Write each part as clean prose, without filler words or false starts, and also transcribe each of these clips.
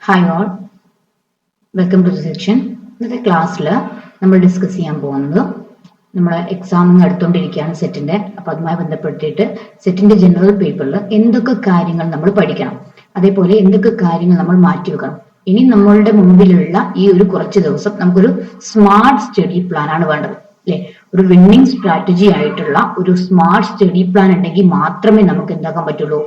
Hi all, welcome to the section. ഇന്നത്തെ ക്ലാസ്സിൽ നമ്മൾ ഡിസ്കസ് ചെയ്യാൻ പോകുന്നത് നമ്മുടെ എക്സാമിന് അടുത്തുകൊണ്ടിരിക്കുകയാണ് സെറ്റിന്റെ. അപ്പൊ അതുമായി ബന്ധപ്പെട്ടിട്ട് സെറ്റിന്റെ ജനറൽ പേപ്പറിൽ എന്തൊക്കെ കാര്യങ്ങൾ നമ്മൾ പഠിക്കണം, അതേപോലെ എന്തൊക്കെ കാര്യങ്ങൾ നമ്മൾ മാറ്റിവെക്കണം. ഇനി നമ്മളുടെ മുമ്പിലുള്ള ഈ ഒരു കുറച്ച് ദിവസം നമുക്കൊരു സ്മാർട്ട് സ്റ്റഡി പ്ലാൻ ആണ് വേണ്ടത്, അല്ലെ? ഒരു വിന്നിംഗ് സ്ട്രാറ്റജി ആയിട്ടുള്ള ഒരു സ്മാർട്ട് സ്റ്റഡി പ്ലാൻ ഉണ്ടെങ്കിൽ മാത്രമേ നമുക്ക് എന്താക്കാൻ പറ്റുള്ളൂ,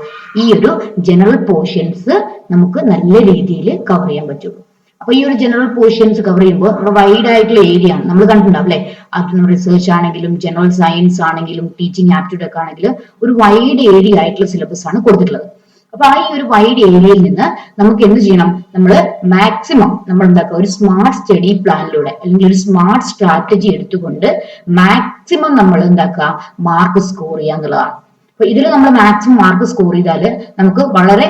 ഈ ഒരു ജനറൽ പോർഷൻസ് നമുക്ക് നല്ല രീതിയിൽ കവർ ചെയ്യാൻ പറ്റുള്ളൂ. അപ്പൊ ഈ ഒരു ജനറൽ പോർഷൻസ് കവർ ചെയ്യുമ്പോൾ നമ്മുടെ വൈഡ് ആയിട്ടുള്ള ഏരിയ ആണ്. നമ്മൾ കണ്ടിട്ടുണ്ടാവും അല്ലെ, അത് റിസർച്ച് ആണെങ്കിലും ജനറൽ സയൻസ് ആണെങ്കിലും ടീച്ചിങ് ആപ്റ്റിറ്റ്യൂഡ് ഒക്കെ ആണെങ്കിലും ഒരു വൈഡ് ഏരിയ ആയിട്ടുള്ള സിലബസ് ആണ് കൊടുത്തിട്ടുള്ളത്. അപ്പൊ ആ ഈ ഒരു വൈഡ് ഏരിയയിൽ നിന്ന് നമുക്ക് എന്ത് ചെയ്യണം, നമ്മൾ മാക്സിമം നമ്മൾ എന്താക്കുക, ഒരു സ്മാർട്ട് സ്റ്റഡി പ്ലാനിലൂടെ അല്ലെങ്കിൽ ഒരു സ്മാർട്ട് സ്ട്രാറ്റജി എടുത്തുകൊണ്ട് മാക്സിമം നമ്മൾ എന്താക്കുക, മാർക്ക് സ്കോർ ചെയ്യാന്നുള്ളതാണ്. അപ്പൊ ഇതിൽ നമ്മൾ മാക്സിമം മാർക്ക് സ്കോർ ചെയ്താൽ നമുക്ക് വളരെ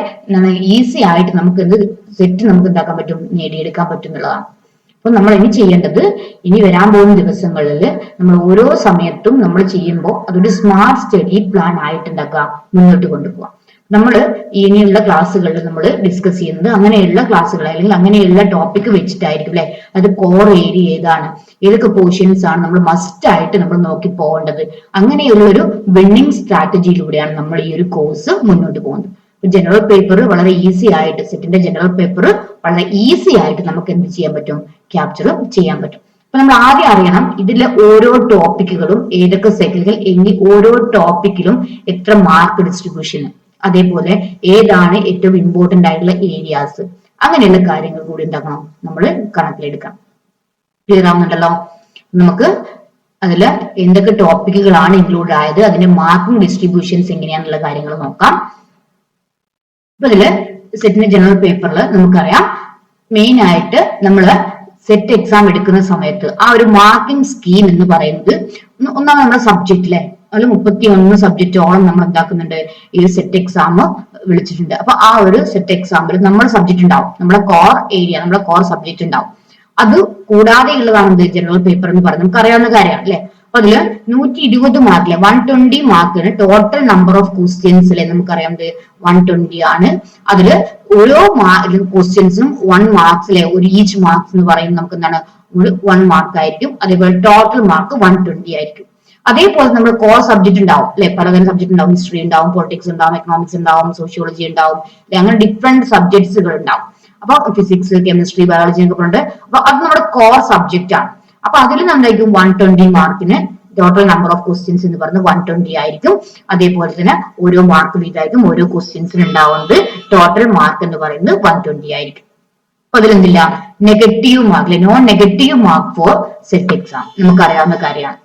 ഈസി ആയിട്ട് നമുക്ക് എന്ത് സെറ്റ് നമുക്ക് എന്താക്കാൻ പറ്റും, നേടിയെടുക്കാൻ പറ്റും എന്നുള്ളതാണ്. അപ്പൊ നമ്മൾ ഇനി ചെയ്യേണ്ടത്, ഇനി വരാൻ പോകുന്ന ദിവസങ്ങളിൽ നമ്മൾ ഓരോ സമയത്തും നമ്മൾ ചെയ്യുമ്പോൾ അതൊരു സ്മാർട്ട് സ്റ്റഡി പ്ലാൻ ആയിട്ട് എന്താക്കുക, മുന്നോട്ട് കൊണ്ടുപോകാം. നമ്മൾ ഇനിയുള്ള ക്ലാസ്സുകളിൽ നമ്മൾ ഡിസ്കസ് ചെയ്യുന്നത് അങ്ങനെയുള്ള ക്ലാസ്സുകൾ അല്ലെങ്കിൽ അങ്ങനെയുള്ള ടോപ്പിക് വെച്ചിട്ടായിരിക്കും, അല്ലെ? അത് കോർ ഏരിയ ഏതാണ്, ഏതൊക്കെ പോർഷൻസ് ആണ് നമ്മൾ മസ്റ്റ് ആയിട്ട് നമ്മൾ നോക്കി പോകേണ്ടത്, അങ്ങനെയുള്ള ഒരു വിന്നിംഗ് സ്ട്രാറ്റജിയിലൂടെയാണ് നമ്മൾ ഈ ഒരു കോഴ്സ് മുന്നോട്ട് പോകുന്നത്. ജനറൽ പേപ്പർ വളരെ ഈസി ആയിട്ട്, സെറ്റിന്റെ ജനറൽ പേപ്പർ വളരെ ഈസി ആയിട്ട് നമുക്ക് എന്ത് ചെയ്യാൻ പറ്റും, ക്യാപ്ചർ ചെയ്യാൻ പറ്റും. അപ്പൊ നമ്മൾ ആദ്യം അറിയണം ഇതിലെ ഓരോ ടോപ്പിക്കുകളും ഏതൊക്കെ സെറ്റിൽ, എന്നീ ഓരോ ടോപ്പിക്കിലും എത്ര മാർക്ക് ഡിസ്ട്രിബ്യൂഷൻ, അതേപോലെ ഏതാണ് ഏറ്റവും ഇമ്പോർട്ടന്റ് ആയിട്ടുള്ള ഏരിയാസ്, അങ്ങനെയുള്ള കാര്യങ്ങൾ കൂടി എന്താക്കണം, നമ്മൾ കണക്കിലെടുക്കണം. ക്ലിയർ ആവുന്നുണ്ടല്ലോ? നമുക്ക് അതില് എന്തൊക്കെ ടോപ്പിക്കുകളാണ് ഇൻക്ലൂഡ് ആയത്, അതിന്റെ മാർക്കിംഗ് ഡിസ്ട്രിബ്യൂഷൻസ് എങ്ങനെയാണെന്നുള്ള കാര്യങ്ങൾ നോക്കാം. അപ്പൊ ഇതില് സെറ്റിന്റെ ജനറൽ പേപ്പറിൽ നമുക്കറിയാം, മെയിൻ ആയിട്ട് നമ്മള് സെറ്റ് എക്സാം എടുക്കുന്ന സമയത്ത് ആ ഒരു മാർക്കിംഗ് സ്കീം എന്ന് പറയുന്നത്, ഒന്നാം നമ്മുടെ സബ്ജക്റ്റിലെ അതിൽ 31 സബ്ജക്റ്റോളം നമ്മൾ എന്താക്കുന്നുണ്ട്, ഈ ഒരു സെറ്റ് എക്സാം വിളിച്ചിട്ടുണ്ട്. അപ്പൊ ആ ഒരു സെറ്റ് എക്സാമിൽ നമ്മുടെ സബ്ജക്ട് ഉണ്ടാവും, നമ്മുടെ കോർ ഏരിയ, നമ്മുടെ കോർ സബ്ജക്ട് ഉണ്ടാവും. അത് കൂടാതെ ഉള്ളതാണ് ജനറൽ പേപ്പർ എന്ന് പറയുന്നത്, നമുക്ക് അറിയാവുന്ന കാര്യമാണ്, അല്ലെ? അപ്പൊ അതില് 120 മാർക്കിലെ 120 മാർക്കിന് ടോട്ടൽ നമ്പർ ഓഫ് ക്വസ്റ്റ്യൻസ് അല്ലെ, നമുക്കറിയാം 120 ആണ്. അതില് ഓരോ ക്വസ്റ്റ്യൻസും 1 മാർക്സ് അല്ലെ, ഒരു ഈച്ച് മാർക്സ് എന്ന് പറയുന്നത് നമുക്ക് എന്താണ്, 1 മാർക്ക് ആയിരിക്കും. അതേപോലെ ടോട്ടൽ മാർക്ക് 120 ആയിരിക്കും. അതേപോലെ നമ്മൾ കോർ സബ്ജക്ട് ഉണ്ടാവും, അല്ലെ? പലതരം സബ്ജക്ട് ഉണ്ടാവും, ഹിസ്റ്ററി ഉണ്ടാവും, പൊളിറ്റിക്സ് ഉണ്ടാവും, എക്കണോമിക്സ് ഉണ്ടാവും, സോഷ്യോളജി ഉണ്ടാവും, അങ്ങനെ ഡിഫറെന്റ് സബ്ജക്ട്സുകൾ ഉണ്ടാവും. അപ്പൊ ഫിസിക്സ്, കെമിസ്ട്രി, ബയോളജി ഒക്കെ ഉണ്ട്. അപ്പൊ അത് നമ്മുടെ കോർ സബ്ജക്റ്റ് ആണ്. അപ്പൊ അതിൽ നമ്മളായിരിക്കും 120 മാർക്കിന് ടോട്ടൽ നമ്പർ ഓഫ് ക്വസ്റ്റ്യൻസ് എന്ന് പറയുന്നത് 120 ആയിരിക്കും. അതേപോലെ തന്നെ ഓരോ മാർക്ക് വീതമായിരിക്കും ഓരോ ക്വസ്റ്റ്യൻസിന് ഉണ്ടാവുന്നത്. ടോട്ടൽ മാർക്ക് എന്ന് പറയുന്നത് 120 ആയിരിക്കും. അപ്പൊ അതിലെന്തില്ല, negative mark, non negative mark for SET exam നമുക്കറിയാവുന്ന കാര്യമാണ്.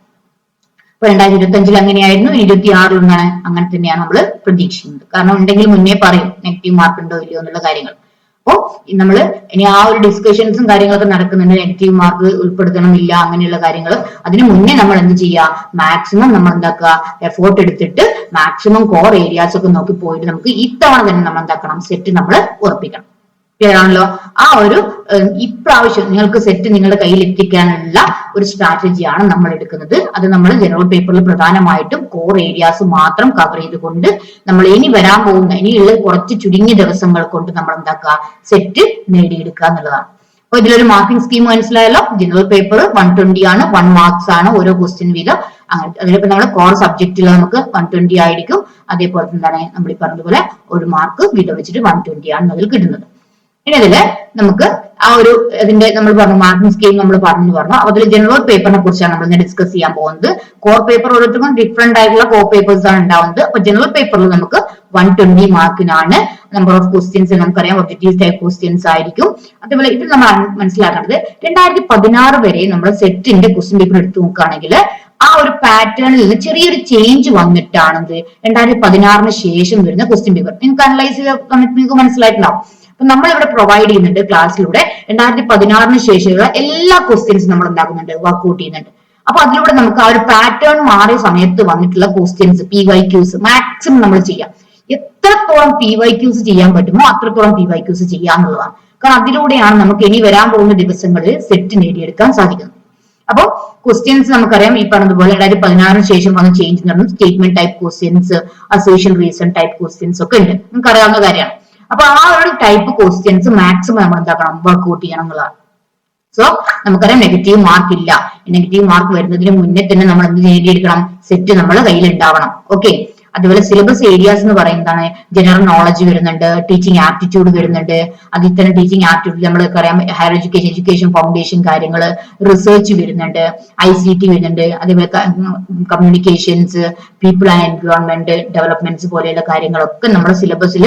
2025 അങ്ങനെയായിരുന്നു, 2026 എന്താണ് അങ്ങനെ തന്നെയാണ് നമ്മൾ പ്രതീക്ഷിക്കുന്നത്. കാരണം ഉണ്ടെങ്കിൽ മുന്നേ പറയും നെഗറ്റീവ് മാർക്ക് ഉണ്ടോ ഇല്ലയോ എന്നുള്ള കാര്യങ്ങൾ. അപ്പോ നമ്മൾ ഇനി ആ ഒരു ഡിസ്കഷൻസും കാര്യങ്ങളൊക്കെ നടക്കുന്നുണ്ട്, നെഗറ്റീവ് മാർക്ക് ഉൾപ്പെടുത്തണമില്ല അങ്ങനെയുള്ള കാര്യങ്ങൾ. അതിന് മുന്നേ നമ്മൾ എന്ത് ചെയ്യുക, മാക്സിമം നമ്മൾ എന്താക്കുക, എഫോർട്ട് എടുത്തിട്ട് മാക്സിമം കോർ ഏരിയാസ് ഒക്കെ നോക്കി പോയിട്ട് നമുക്ക് ഇത്തവണ തന്നെ നമ്മൾ എന്താക്കണം, സെറ്റ് നമ്മൾ ഉറപ്പിക്കണം. ക്ലിയർ ആണല്ലോ? ആ ഒരു ഇപ്രാവശ്യം നിങ്ങൾക്ക് സെറ്റ് നിങ്ങളുടെ കയ്യിൽ എത്തിക്കാനുള്ള ഒരു സ്ട്രാറ്റജിയാണ് നമ്മൾ എടുക്കുന്നത്. അത് നമ്മൾ ജനറൽ പേപ്പറിൽ പ്രധാനമായിട്ടും കോർ ഏരിയാസ് മാത്രം കവർ ചെയ്തുകൊണ്ട് നമ്മൾ ഇനി വരാൻ പോകുന്ന ഇനിയുള്ള കുറച്ച് ചുരുങ്ങിയ ദിവസങ്ങൾ കൊണ്ട് നമ്മൾ എന്താക്കുക, സെറ്റ് നേടിയെടുക്കുക എന്നുള്ളതാണ്. അപ്പൊ ഇതിലൊരു മാർക്കിംഗ് സ്കീം മനസ്സിലായല്ലോ. ജനറൽ പേപ്പർ 120 ആണ്, 1 മാർക്സ് ആണ് ഓരോ ക്വസ്റ്റ്യൻ വീതം. അതിലിപ്പോ നമ്മുടെ കോർ സബ്ജക്റ്റിൽ നമുക്ക് 120 ആയിരിക്കും. അതേപോലെ എന്താണ് നമ്മൾ ഈ പറഞ്ഞതുപോലെ ഒരു മാർക്ക് വീതം വെച്ചിട്ട് 120 ആണ് അതിൽ കിട്ടുന്നത്. ഇനി അതില് നമുക്ക് ആ ഒരു അതിന്റെ നമ്മൾ പറഞ്ഞു മാർക്കിംഗ് സ്കീം നമ്മൾ പറഞ്ഞു. അതിൽ ജനറൽ പേപ്പറിനെ കുറിച്ചാണ് നമ്മൾ ഇന്ന് ഡിസ്കസ് ചെയ്യാൻ പോകുന്നത്. കോർ പേപ്പർ ഓരോരുത്തർക്കും ഡിഫറെന്റ് ആയിട്ടുള്ള കോർ പേപ്പേഴ്സ് ആണ് ഉണ്ടാവുന്നത്. അപ്പൊ ജനറൽ പേപ്പറിൽ നമുക്ക് 120 മാർക്കിനാണ് നമ്പർ ഓഫ് ക്വസ്റ്റ്യൻസ്, നമുക്കറിയാം ഒബ്ജക്റ്റീവ് ടൈപ്പ് ക്വസ്റ്റ്യൻസ് ആയിരിക്കും. അതേപോലെ ഇത് നമ്മൾ മനസ്സിലാക്കേണ്ടത് 2016 വരെ നമ്മൾ സെറ്റിന്റെ ക്വസ്റ്റ്യൻ പേപ്പർ എടുത്തു നോക്കുകയാണെങ്കിൽ ആ ഒരു പാറ്റേണിൽ നിന്ന് ചെറിയൊരു ചേഞ്ച് വന്നിട്ടാണത് 2016 ശേഷം വരുന്ന ക്വസ്റ്റ്യൻ പേപ്പർ. നിങ്ങൾക്ക് അനലൈസ് ചെയ്ത നിങ്ങൾക്ക് മനസ്സിലായിട്ടുണ്ടാവും. അപ്പൊ നമ്മൾ ഇവിടെ പ്രൊവൈഡ് ചെയ്യുന്നുണ്ട് ക്ലാസ്സിലൂടെ 2016 ശേഷമുള്ള എല്ലാ ക്വസ്റ്റ്യൻസും നമ്മൾ എന്താക്കുന്നുണ്ട്, വർക്ക്ഔട്ട് ചെയ്യുന്നുണ്ട്. അപ്പൊ അതിലൂടെ നമുക്ക് ആ ഒരു പാറ്റേൺ മാറിയ സമയത്ത് വന്നിട്ടുള്ള ക്വസ്റ്റ്യൻസ് PYQs മാക്സിമം നമ്മൾ ചെയ്യാം. എത്രത്തോളം PYQs ചെയ്യാൻ പറ്റുമോ അത്രത്തോളം PYQs ചെയ്യാന്നുള്ളതാണ്. കാരണം അതിലൂടെയാണ് നമുക്ക് ഇനി വരാൻ പോകുന്ന ദിവസങ്ങളിൽ സെറ്റ് നേടിയെടുക്കാൻ സാധിക്കുന്നത്. അപ്പൊ ക്വസ്റ്റ്യൻസ് നമുക്കറിയാം, ഈ പറഞ്ഞതുപോലെ 2016 ശേഷം വന്ന ചേഞ്ച് എന്ന് പറഞ്ഞാൽ statement type questions, association reason type questions ഒക്കെ ഉണ്ട്, നമുക്ക് അറിയാവുന്ന കാര്യമാണ്. അപ്പൊ ആ ഒരു ടൈപ്പ് ക്വസ്റ്റ്യൻസ് മാക്സിമം നമ്മൾ എന്താക്കണം, വർക്ക്ഔട്ട് ചെയ്യണം എന്നുള്ളതാണ്. സോ നമുക്കറിയാം നെഗറ്റീവ് മാർക്ക് ഇല്ല. നെഗറ്റീവ് മാർക്ക് വരുന്നതിന് മുന്നേ തന്നെ നമ്മൾ എന്ത് നേടിയെടുക്കണം, സെറ്റ് നമ്മളെ കയ്യിൽ ഉണ്ടാവണം. ഓക്കെ. അതുപോലെ സിലബസ് ഏരിയാസ് എന്ന് പറയുന്നതാണ് ജനറൽ നോളജ് വരുന്നുണ്ട്, ടീച്ചിങ് ആപ്റ്റിറ്റ്യൂഡ് വരുന്നുണ്ട്. അതിൽ തന്നെ ടീച്ചിങ് ആപ്റ്റിറ്റ്യൂഡ് നമ്മൾക്ക് അറിയാം ഹയർ എഡ്യൂക്കേഷൻ, എഡ്യൂക്കേഷൻ ഫൗണ്ടേഷൻ കാര്യങ്ങൾ, റിസർച്ച് വരുന്നുണ്ട്, ICT വരുന്നുണ്ട്, അതേപോലെ communications, people and environment developments പോലെയുള്ള കാര്യങ്ങളൊക്കെ നമ്മുടെ സിലബസിൽ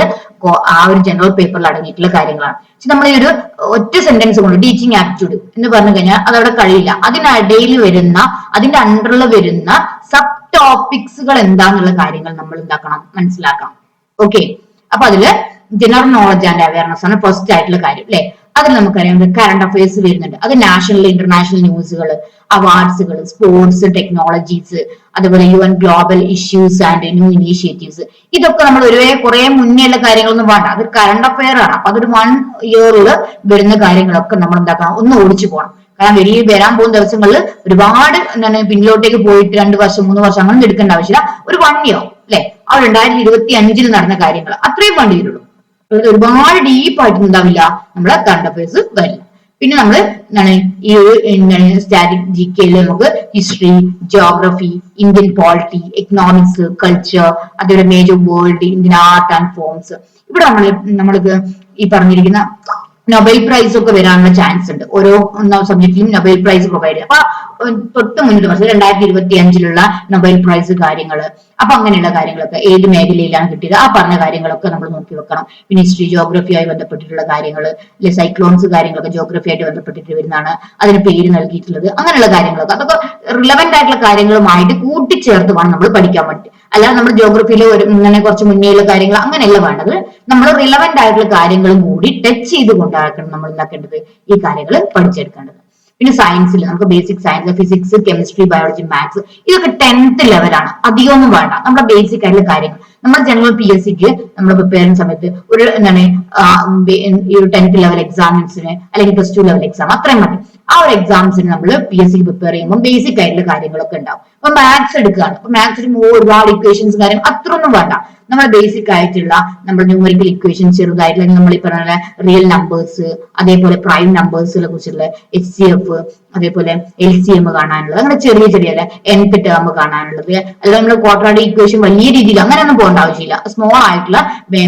ആ ഒരു ജനറൽ പേപ്പറിൽ അടങ്ങിയിട്ടുള്ള കാര്യങ്ങളാണ്. പക്ഷെ നമ്മൾ ഈ ഒരു ഒറ്റ സെന്റൻസ് കൊണ്ട് ടീച്ചിങ് ആപ്റ്റിറ്റ്യൂഡ് എന്ന് പറഞ്ഞു കഴിഞ്ഞാൽ അതവിടെ കഴിയില്ല. അതിനിടയിൽ വരുന്ന, അതിന്റെ അണ്ടറിൽ വരുന്ന സബ് ടോപ്പിക്സുകൾ എന്താന്നുള്ള കാര്യങ്ങൾ നമ്മൾ എന്താക്കണം, മനസ്സിലാക്കണം. ഓക്കെ. അപ്പൊ അതില് ജനറൽ നോളജ് ആൻഡ് അവയർനെസ് ആണ് ഫസ്റ്റ് ആയിട്ടുള്ള കാര്യം അല്ലെ. അതിൽ നമുക്കറിയാം കറണ്ട് അഫയേഴ്സ് വരുന്നുണ്ട്. അത് നാഷണൽ ഇന്റർനാഷണൽ ന്യൂസുകൾ, അവാർഡ്സുകൾ, സ്പോർട്സ്, ടെക്നോളജീസ്, അതുപോലെ UN global issues and new initiatives. ഇതൊക്കെ നമ്മൾ കുറെ മുന്നേ ഉള്ള കാര്യങ്ങളൊന്നും വേണ്ട, അത് കറണ്ട് അഫയർ ആണ്. അപ്പൊ അതൊരു 1 ഇയറിൽ വരുന്ന കാര്യങ്ങളൊക്കെ നമ്മൾ എന്താക്കണം, ഒന്ന് ഓടിച്ചു പോകണം. കാരണം വലിയ വരാൻ പോകുന്ന ദിവസങ്ങളിൽ ഒരുപാട് എന്താണ് പിന്നിലോട്ടേക്ക് പോയിട്ട് 2 വർഷം 3 വർഷം അങ്ങനെ എടുക്കേണ്ട ആവശ്യമില്ല. ഒരു 1 ഇയർ അല്ലെ, ആ 2025 നടന്ന കാര്യങ്ങൾ അത്രയും വേണ്ടി വരുള്ളൂ. ഒരുപാട് ഡീപ്പായിട്ട് ഉണ്ടാവില്ല നമ്മളെ കറണ്ട് അഫയേഴ്സ് വരില്ല. പിന്നെ നമ്മൾ എന്താണ് ഈ എന്താണ് സ്റ്റാറ്റിക് GK നമുക്ക് history, geography, Indian polity, economics, culture, അതേപോലെ major world, Indian art and forms. ഇവിടെ നമ്മൾക്ക് ഈ പറഞ്ഞിരിക്കുന്ന നൊബേൽ പ്രൈസ് ഒക്കെ വരാനുള്ള ചാൻസ് ഉണ്ട്. ഓരോ സബ്ജക്റ്റിലും നൊബേൽ പ്രൈസ് പ്രൊവൈഡ് ചെയ്യും. അപ്പൊ തൊട്ട് മുന്നിട്ട് 2025 നൊബേൽ പ്രൈസ് കാര്യങ്ങള്, അപ്പൊ അങ്ങനെയുള്ള കാര്യങ്ങളൊക്കെ ഏത് മേഖലയിലാണ് കിട്ടിയത്, ആ പറഞ്ഞ കാര്യങ്ങളൊക്കെ നമ്മൾ നോക്കി വെക്കണം. പിന്നെ ഹിസ്റ്ററി, ജോഗ്രഫിയായി ബന്ധപ്പെട്ടിട്ടുള്ള കാര്യങ്ങൾ, അല്ലെ സൈക്ലോൺസ് കാര്യങ്ങളൊക്കെ ജോഗ്രഫി ആയിട്ട് ബന്ധപ്പെട്ടിട്ട് വരുന്നതാണ്, അതിന് പേര് നൽകിയിട്ടുള്ളത്. അങ്ങനെയുള്ള കാര്യങ്ങളൊക്കെ അതൊക്കെ റിലവന്റ് ആയിട്ടുള്ള കാര്യങ്ങളുമായിട്ട് കൂട്ടിച്ചേർത്ത് വേണം നമ്മൾ പഠിക്കാൻ പറ്റും. അല്ലാതെ നമ്മൾ ജോഗ്രഫിയിൽ ഇങ്ങനെ കുറച്ച് മുന്നേയുള്ള കാര്യങ്ങൾ അങ്ങനെയല്ല വേണ്ടത്. നമ്മൾ റിലവന്റ് ആയിട്ടുള്ള കാര്യങ്ങളും കൂടി ടച്ച് ചെയ്തുകൊണ്ടാക്കണം നമ്മൾ എന്താക്കേണ്ടത്, ഈ കാര്യങ്ങൾ പഠിച്ചെടുക്കേണ്ടത്. പിന്നെ സയൻസിൽ നമുക്ക് basic science, physics, chemistry, biology, maths, ഇതൊക്കെ 10th ലെവലാണ്, അധികമൊന്നും വേണ്ട. നമ്മുടെ ബേസിക് ആയിട്ടുള്ള കാര്യങ്ങൾ നമ്മൾ ജനറൽ PSCക്ക് നമ്മൾ പ്രിപ്പയർ ചെയ്യുന്ന സമയത്ത് ഒരു എന്താണ് ഈ ഒരു 10th ലെവൽ എക്സാംസിന് അല്ലെങ്കിൽ +2 ലെവൽ എക്സാം അത്രയും മതി. ആ ഒരു എക്സാംസിന് നമ്മൾ PSCക്ക് പ്രിപ്പയർ ചെയ്യുമ്പോൾ ബേസിക് ആയിട്ടുള്ള കാര്യങ്ങളൊക്കെ ഉണ്ടാവും. അപ്പൊ മാത്സ് എടുക്കുകയാണ്, അപ്പൊ മാത്സിന് ഒരുപാട് ഇക്വേഷൻസ് കാര്യം അത്രയൊന്നും വേണ്ട. നമ്മുടെ ബേസിക് ആയിട്ടുള്ള നമ്മുടെ ന്യൂമറിക്കൽ ഇക്വേഷൻസ് ചെറുതായിട്ടുള്ള നമ്മൾ ഈ പറഞ്ഞ റിയൽ നമ്പേഴ്സ്, അതേപോലെ പ്രൈം നമ്പേഴ്സിനെ കുറിച്ചുള്ള HCF, അതേപോലെ LCM കാണാനുള്ളത്, അങ്ങനെ ചെറിയ ചെറിയ nth ടേം കാണാനുള്ളത്. അല്ല നമ്മൾ ക്വാഡ്രാറ്റിക് ഇക്വേഷൻ വലിയ രീതിയിൽ അങ്ങനെയൊന്നും പോകേണ്ട ആവശ്യമില്ല. സ്മോൾ ആയിട്ടുള്ള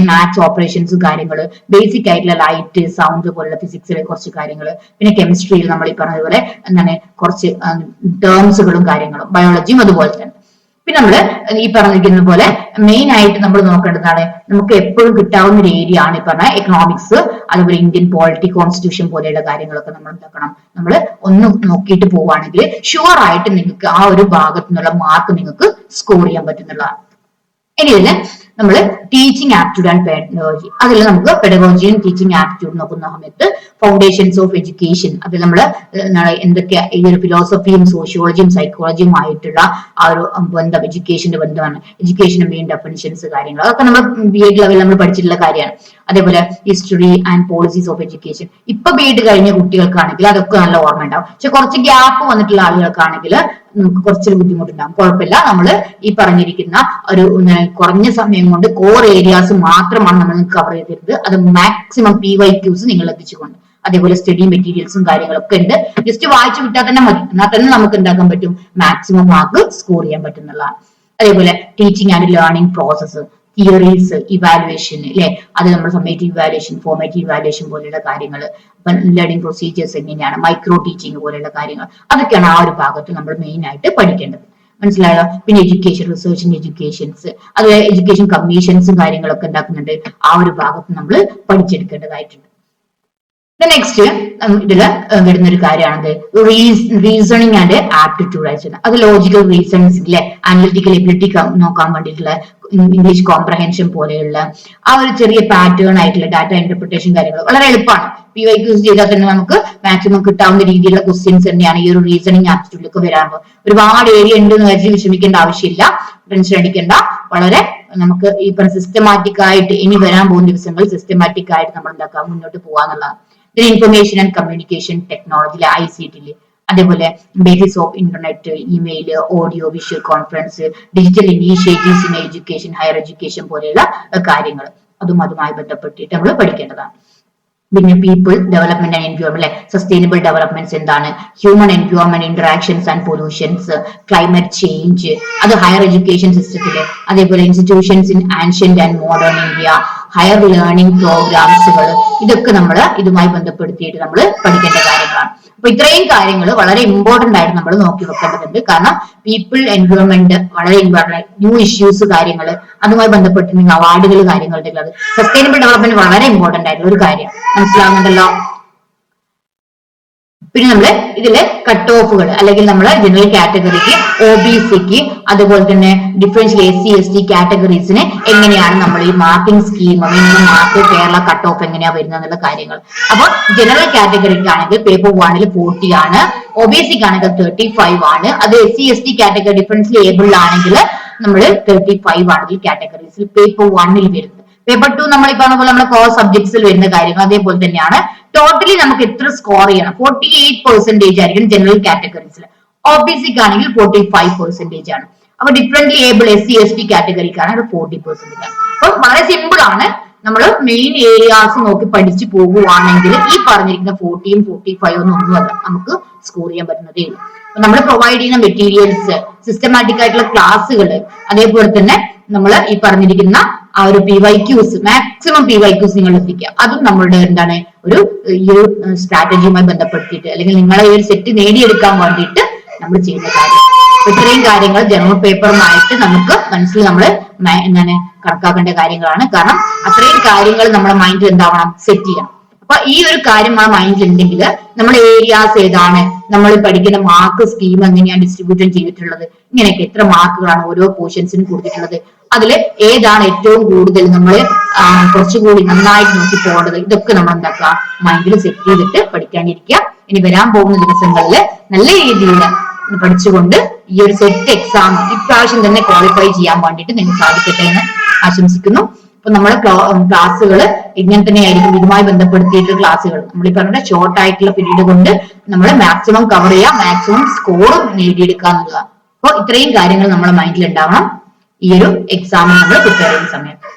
മാത്സ് ഓപ്പറേഷൻസ് കാര്യങ്ങൾ, ബേസിക് ആയിട്ടുള്ള ലൈറ്റ്, സൗണ്ട് പോലുള്ള ഫിസിക്സിലെ കുറച്ച് കാര്യങ്ങൾ, പിന്നെ കെമിസ്ട്രിയിൽ നമ്മൾ ഈ പറഞ്ഞതുപോലെ എന്താണ് കുറച്ച് ടേംസുകളും കാര്യങ്ങളും, ബയോളജിയും അതുപോലെ തന്നെ. പിന്നെ നമ്മള് ഈ പറഞ്ഞിരിക്കുന്ന പോലെ മെയിൻ ആയിട്ട് നമ്മൾ നോക്കേണ്ടതാണ്, നമുക്ക് എപ്പോഴും കിട്ടാവുന്ന ഒരു ഏരിയ ആണ് ഈ പറഞ്ഞ എക്കണോമിക്സ്, അതുപോലെ ഇന്ത്യൻ പോളിറ്റി, കോൺസ്റ്റിറ്റ്യൂഷൻ പോലെയുള്ള കാര്യങ്ങളൊക്കെ നമ്മൾ എന്താക്കണം, നമ്മൾ ഒന്ന് നോക്കിയിട്ട് പോവുകയാണെങ്കിൽ ഷുവർ ആയിട്ട് നിങ്ങൾക്ക് ആ ഒരു ഭാഗത്തു നിന്നുള്ള മാർക്ക് നിങ്ങൾക്ക് സ്കോർ ചെയ്യാൻ പറ്റുന്നതാണ്. ഇനി ഇതില് നമ്മൾ ടീച്ചിങ് ആപ്റ്റിറ്റ്യൂഡ് ആൻഡ് പെഡഗോജി, അതിൽ നമുക്ക് പെഡഗോജിയും ടീച്ചിങ് ആപ്റ്റിറ്റ്യൂഡ് നോക്കുന്ന സമയത്ത് ഫൗണ്ടേഷൻസ് ഓഫ് എഡ്യൂക്കേഷൻ, അതിൽ നമ്മൾ എന്തൊക്കെ ഈ ഒരു ഫിലോസഫിയും സോഷ്യോളജിയും സൈക്കോളജിയും ആയിട്ടുള്ള ആ ഒരു ബന്ധം, എഡ്യൂക്കേഷന്റെ ബന്ധമാണ്, എഡ്യൂക്കേഷന്റെ മെയിൻ ഡെഫിനിഷൻസ് കാര്യങ്ങൾ, അതൊക്കെ നമ്മൾ BEd ലെവലിൽ നമ്മൾ പഠിച്ചിട്ടുള്ള കാര്യമാണ്. അതേപോലെ history and policies of education, ഇപ്പൊ BEd കഴിഞ്ഞ കുട്ടികൾക്കാണെങ്കിൽ അതൊക്കെ നല്ല ഓർമ്മ ഉണ്ടാവും. പക്ഷെ കുറച്ച് ഗ്യാപ്പ് വന്നിട്ടുള്ള ആളുകൾക്കാണെങ്കിൽ നമുക്ക് കുറച്ചൊരു ബുദ്ധിമുട്ടുണ്ടാകും. കുഴപ്പമില്ല, നമ്മൾ ഈ പറഞ്ഞിരിക്കുന്ന ഒരു കുറഞ്ഞ സമയം കൊണ്ട് കോർ ഏരിയാസ് മാത്രമാണ് നമ്മൾ കവർ ചെയ്തിരുന്നത്. അത് മാക്സിമം PYQs നിങ്ങൾ എത്തിച്ചുകൊണ്ട്, അതേപോലെ സ്റ്റഡി മെറ്റീരിയൽസും കാര്യങ്ങളൊക്കെ ഉണ്ട്. ജസ്റ്റ് വായിച്ചു വിട്ടാൽ തന്നെ മതി, എന്നാൽ തന്നെ നമുക്ക് എന്താക്കാൻ പറ്റും, മാക്സിമം മാർക്ക് സ്കോർ ചെയ്യാൻ പറ്റുന്നതാണ്. അതേപോലെ teaching and learning process, theories, evaluation അല്ലെ, അത് നമ്മൾ സമ്മേറ്റീവ് ഇവാലുവേഷൻ, ഫോർമേറ്റീവ് ഇവാലുവേഷൻ പോലെയുള്ള കാര്യങ്ങൾ, ലേണിംഗ് പ്രൊസീജിയേഴ്സ് എങ്ങനെയാണ്, മൈക്രോ ടീച്ചിങ് പോലെയുള്ള കാര്യങ്ങൾ, അതൊക്കെയാണ് ആ ഒരു ഭാഗത്ത് നമ്മൾ മെയിൻ ആയിട്ട് പഠിക്കേണ്ടത്. മനസ്സിലായോ? പിന്നെ എഡ്യൂക്കേഷൻ, റിസർച്ച് ഇൻ എഡ്യൂക്കേഷൻസ്, അതുപോലെ എഡ്യൂക്കേഷൻ കമ്മീഷൻസും കാര്യങ്ങളൊക്കെ ഉണ്ടാക്കുന്നുണ്ട്. ആ ഒരു ഭാഗത്ത് നമ്മൾ പഠിച്ചെടുക്കേണ്ടതായിട്ടുണ്ട്. നെക്സ്റ്റ് ഇതില് വരുന്ന ഒരു കാര്യമാണത് റീസണിങ് ആൻഡ് ആപ്റ്റിറ്റ്യൂഡ് ആയിട്ട്. അത് ലോജിക്കൽ റീസൺസ് ഇല്ലേ, അനലിറ്റിക്കൽ എബിലിറ്റി നോക്കാൻ വേണ്ടിയിട്ടുള്ള ഇംഗ്ലീഷ് കോംപ്രഹെൻഷൻ പോലെയുള്ള ആ ഒരു ചെറിയ പാറ്റേൺ ആയിട്ടുള്ള ഡാറ്റ ഇന്റർപ്രിട്ടേഷൻ കാര്യങ്ങൾ വളരെ എളുപ്പമാണ്. PYQs ചെയ്താൽ തന്നെ നമുക്ക് മാക്സിമം കിട്ടാവുന്ന രീതിയിലുള്ള ക്വസ്റ്റ്യൻസ് തന്നെയാണ് ഈ ഒരു റീസണിങ് ആപ്റ്റിറ്റ്യൂഡിലൊക്കെ വരാറുള്ളത്. ഒരുപാട് ഏരിയ ഉണ്ട് എന്ന് വെച്ച് വിഷമിക്കേണ്ട ആവശ്യമില്ല, ടെൻഷൻ അടിക്കേണ്ട. വളരെ നമുക്ക് ഈ പറഞ്ഞ സിസ്റ്റമാറ്റിക് ആയിട്ട് ഇനി വരാൻ പോകുന്ന ദിവസങ്ങളിൽ സിസ്റ്റമാറ്റിക് ആയിട്ട് നമ്മൾ എന്താക്കാം, മുന്നോട്ട് പോകാന്നുള്ളതാണ്. ഇൻഫർമേഷൻ ആൻഡ് കമ്മ്യൂണിക്കേഷൻ ടെക്നോളജിയിലെ ICT, അതേപോലെ basics of internet, email, audio visual conference, digital initiatives in education, higher education പോലെയുള്ള കാര്യങ്ങൾ. അതുമായി ബന്ധപ്പെട്ടിട്ട് നമ്മൾ പഠിക്കേണ്ടതാണ്. പിന്നെ പീപ്പിൾ ഡെവലപ്മെന്റ് ആൻഡ് എൻവയോൺമെന്റ് അല്ലെ, സസ്റ്റൈനബിൾ ഡെവലപ്മെന്റ്സ് എന്താണ്, human environment interactions and pollutions, climate change, അത് ഹയർ എഡ്യൂക്കേഷൻ സിസ്റ്റത്തില്, അതേപോലെ institutions in ancient and modern India, higher learning പ്രോഗ്രാംസുകൾ, ഇതൊക്കെ നമ്മൾ ഇതുമായി ബന്ധപ്പെടുത്തിയിട്ട് നമ്മൾ പഠിക്കേണ്ട കാര്യങ്ങളാണ്. അപ്പൊ ഇത്രയും കാര്യങ്ങൾ വളരെ ഇമ്പോർട്ടന്റ് ആയിട്ട് നമ്മൾ നോക്കി വെക്കേണ്ടതുണ്ട്. കാരണം പീപ്പിൾ എൻവയോൺമെന്റ് വളരെ ഇമ്പോർട്ടന്റ്, ന്യൂ ഇഷ്യൂസ് കാര്യങ്ങൾ, അതുമായി ബന്ധപ്പെട്ട് അവാർഡുകൾ കാര്യങ്ങളുടെ ഉള്ളത്, സസ്റ്റൈനബിൾ ഡെവലപ്മെന്റ് വളരെ ഇമ്പോർട്ടന്റ് ആയിട്ടുള്ള ഒരു കാര്യം. മനസ്സിലാവുന്നുണ്ടല്ലോ? പിന്നെ നമ്മള് ഇതിലെ കട്ട് ഓഫുകൾ അല്ലെങ്കിൽ നമ്മളെ ജനറൽ കാറ്റഗറിക്ക്, OBCക്ക്, അതുപോലെ തന്നെ ഡിഫറൻഷ്യൽ SC/ST കാറ്റഗറീസിന് എങ്ങനെയാണ് നമ്മൾ ഈ marking scheme, minimum mark, Kerala cut off എങ്ങനെയാ വരുന്നത് എന്നുള്ള കാര്യങ്ങൾ. അപ്പൊ ജനറൽ കാറ്റഗറിക്ക് ആണെങ്കിൽ പേപ്പർ 1 40 ആണ്, OBCക്ക് ആണെങ്കിൽ 35 ആണ്, അത് SC/ST കാറ്റഗറി ഡിഫറൻഷ്യൽ ഏബിൾ ആണെങ്കിൽ നമ്മൾ 35 ആണ് കാറ്റഗറീസിൽ പേപ്പർ 1 വരുന്നത്. പേപ്പർ 2 നമ്മൾ ഈ പറഞ്ഞ പോലെ നമ്മുടെ കോർ സബ്ജക്ട്സിൽ വരുന്ന കാര്യങ്ങൾ അതേപോലെ തന്നെയാണ്. ടോട്ടലി നമുക്ക് എത്ര സ്കോർ ചെയ്യണം? 48% ആയിരിക്കും ജനറൽ കാറ്റഗറീസിൽ. OBCക്ക് ആണെങ്കിൽ 45% ആണ്. അപ്പൊ ഡിഫറെന്റ്ലി ഏബിൾ SC/ST കാറ്റഗറിക്കാണ് 40% ആണ്. അപ്പൊ വളരെ സിമ്പിൾ ആണ്. നമ്മൾ മെയിൻ ഏരിയാസ് നോക്കി പഠിച്ചു പോകുവാണെങ്കിൽ ഈ പറഞ്ഞിരിക്കുന്ന 40യും 45 ഒന്നുമല്ല, നമുക്ക് സ്കോർ ചെയ്യാൻ പറ്റുന്നതേ ഉള്ളൂ. നമ്മൾ പ്രൊവൈഡ് ചെയ്യുന്ന മെറ്റീരിയൽസ്, സിസ്റ്റമാറ്റിക് ആയിട്ടുള്ള ക്ലാസ്സുകൾ, അതേപോലെ തന്നെ നമ്മൾ ഈ പറഞ്ഞിരിക്കുന്ന ആ ഒരു PYQs, മാക്സിമം PYQs നിങ്ങൾ എത്തിക്കുക. അതും നമ്മളുടെ എന്താണ് ഒരു ഈ ഒരു സ്ട്രാറ്റജിയുമായി ബന്ധപ്പെടുത്തിയിട്ട് അല്ലെങ്കിൽ നിങ്ങളെ ഈ ഒരു സെറ്റ് നേടിയെടുക്കാൻ വേണ്ടിയിട്ട് നമ്മൾ ചെയ്യുന്ന കാര്യം. ഇത്രയും കാര്യങ്ങൾ ജനറൽ പേപ്പറുമായിട്ട് നമുക്ക് മനസ്സിൽ നമ്മൾ എന്താണ് കണക്കാക്കേണ്ട കാര്യങ്ങളാണ്. കാരണം അത്രയും കാര്യങ്ങൾ നമ്മുടെ മൈൻഡിൽ എന്താവണം, സെറ്റ് ചെയ്യണം. അപ്പൊ ഈ ഒരു കാര്യം ആ മൈൻഡിൽ ഉണ്ടെങ്കിൽ നമ്മുടെ ഏരിയാസ് ഏതാണ്, നമ്മൾ പഠിക്കുന്ന മാർക്ക് സ്കീം എങ്ങനെയാണ് ഡിസ്ട്രിബ്യൂഷൻ ചെയ്തിട്ടുള്ളത്, ഇങ്ങനെയൊക്കെ എത്ര മാർക്കുകളാണ് ഓരോ പോർഷൻസിനും കൊടുത്തിട്ടുള്ളത്, അതിൽ ഏതാണ് ഏറ്റവും കൂടുതൽ നമ്മൾ കുറച്ചുകൂടി നന്നായിട്ട് നോക്കി പോകേണ്ടത്, ഇതൊക്കെ നമ്മൾ എന്താക്കുക മൈൻഡിൽ സെറ്റ് ചെയ്തിട്ട് പഠിക്കാനിരിക്കുക. ഇനി വരാൻ പോകുന്ന ദിവസങ്ങളിൽ നല്ല രീതിയിൽ പഠിച്ചുകൊണ്ട് ഈ ഒരു സെറ്റ് എക്സാം ഇപ്രാവശ്യം തന്നെ ക്വാളിഫൈ ചെയ്യാൻ വേണ്ടിയിട്ട് നിങ്ങൾക്ക് സാധിക്കട്ടെ എന്ന് ആശംസിക്കുന്നു. അപ്പൊ നമ്മുടെ ക്ലാസ്സുകൾ ഇങ്ങനെ തന്നെ ആയിരിക്കും. ഇതുമായി ബന്ധപ്പെടുത്തിയിട്ടുള്ള ക്ലാസ്സുകൾ നമ്മൾ ഈ പറഞ്ഞ ഷോർട്ട് ആയിട്ടുള്ള പീരീഡ് കൊണ്ട് നമ്മൾ മാക്സിമം കവർ ചെയ്യാം, മാക്സിമം സ്കോറും നേടിയെടുക്കുക എന്നുള്ളതാണ്. അപ്പൊ ഇത്രയും കാര്യങ്ങൾ നമ്മുടെ മൈൻഡിൽ ഉണ്ടാവണം ഈ ഒരു എക്സാമിന് നമ്മൾ പ്രിപ്പയർ ചെയ്യുന്ന സമയത്ത്.